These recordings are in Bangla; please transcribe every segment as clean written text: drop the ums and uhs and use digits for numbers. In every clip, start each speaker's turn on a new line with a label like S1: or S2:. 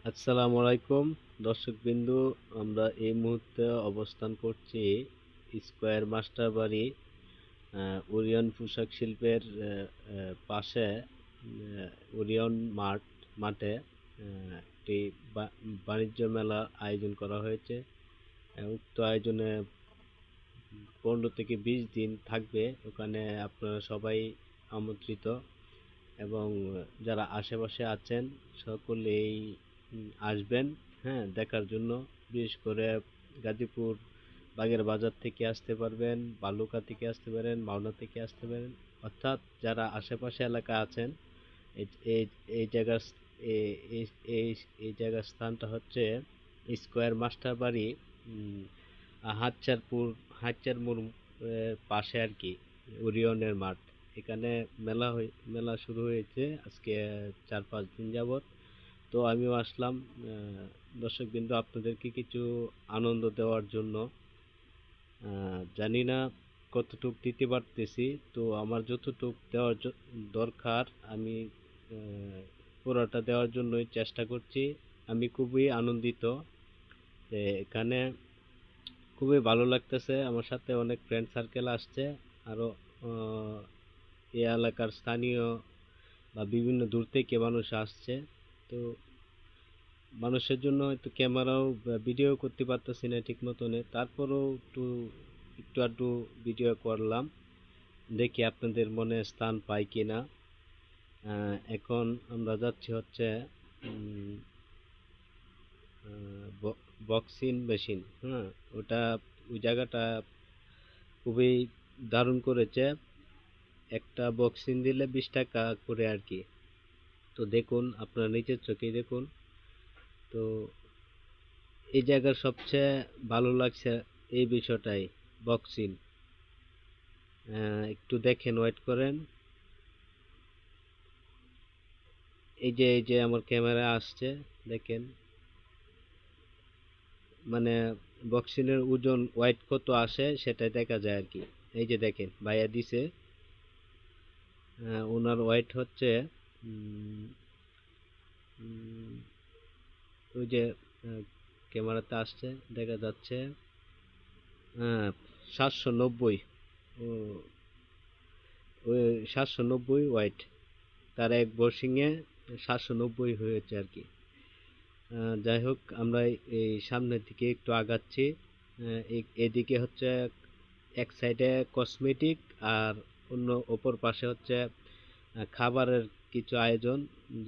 S1: আসসালামু আলাইকুম দর্শকবৃন্দু, আমরা এই মুহূর্তে অবস্থান করছি স্কয়ার মাস্টার বাড়ি ওরিয়ন পোশাক শিল্পের পাশে ওরিয়ন মাঠে একটি বাণিজ্য মেলা আয়োজন করা হয়েছে। উক্ত আয়োজনে 15 থেকে 20 দিন থাকবে। ওখানে আপনারা সবাই আমন্ত্রিত এবং যারা আশেপাশে আছেন সকলেই আসবেন, হ্যাঁ, দেখার জন্য। বিশেষ করে গাজীপুর বাগের বাজার থেকে আসতে পারবেন, বালুকা থেকে আসতে পারেন, মাওনা থেকে আসতে পারেন। অর্থাৎ যারা আশেপাশে এলাকা আছেন, এই এই এই জায়গার এই এই এই জায়গার স্থানটা হচ্ছে স্কয়ার মাস্টার বাড়ি, হাটচারপুর হাটচার মোড় পাশে আর কি, ওরিয়নের মাঠ। এখানে মেলা শুরু হয়েছে আজকে 4-5 দিন যাবত। তো আমিও আসলাম দর্শকবৃন্দ আপনাদেরকে কিছু আনন্দ দেওয়ার জন্য। জানি না কতটুক দিতে পারতেছি, তো আমার যতটুক দেওয়ার দরকার আমি পুরোটা দেওয়ার জন্যই চেষ্টা করছি। আমি খুবই আনন্দিত যে এখানে খুবই ভালো লাগতেছে। আমার সাথে অনেক ফ্রেন্ড সার্কেল আসছে, আরও এই এলাকার স্থানীয় বা বিভিন্ন দূর থেকে মানুষ আসছে। তো মানুষের জন্য হয়তো ক্যামেরাও ভিডিও করতে পারতেছি না ঠিক মতনে, তারপরেও একটু আধটু ভিডিও করলাম, দেখি আপনাদের মনে স্থান পাই কিনা। এখন আমরা যাচ্ছি হচ্ছে বক্সিং মেশিন, হ্যাঁ, ওই জায়গাটা খুবই দারুণ করেছে। একটা বক্সিং দিলে 20 টাকা করে আর কি। তো দেখুন, আপনারা নিজের চোখেই দেখুন। তো এই জায়গার সবচেয়ে ভালো লাগছে এই বিষয়টাই, বক্সিং। একটু দেখেন, ওয়েট করেন। এই যে আমার ক্যামেরা আসছে, দেখেন, মানে বক্সিংয়ের ওজন ওয়েট কত আসে সেটাই দেখা যায় আর কি। এই যে দেখেন, ভাইয়া দিছে, ওনার ওয়েট হচ্ছে ওই যে ক্যামেরাতে আসছে, দেখা যাচ্ছে 790। ওই 790 ওয়াইট, তার এক বক্সিংয়ে 790 হয়েছে আর কি। যাই হোক, আমরা এই সামনের দিকে একটু আগাচ্ছি। এদিকে হচ্ছে এক সাইডে কসমেটিক, আর অন্য অপর পাশে হচ্ছে খাবারের কিছু আয়োজন,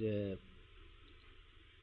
S1: যে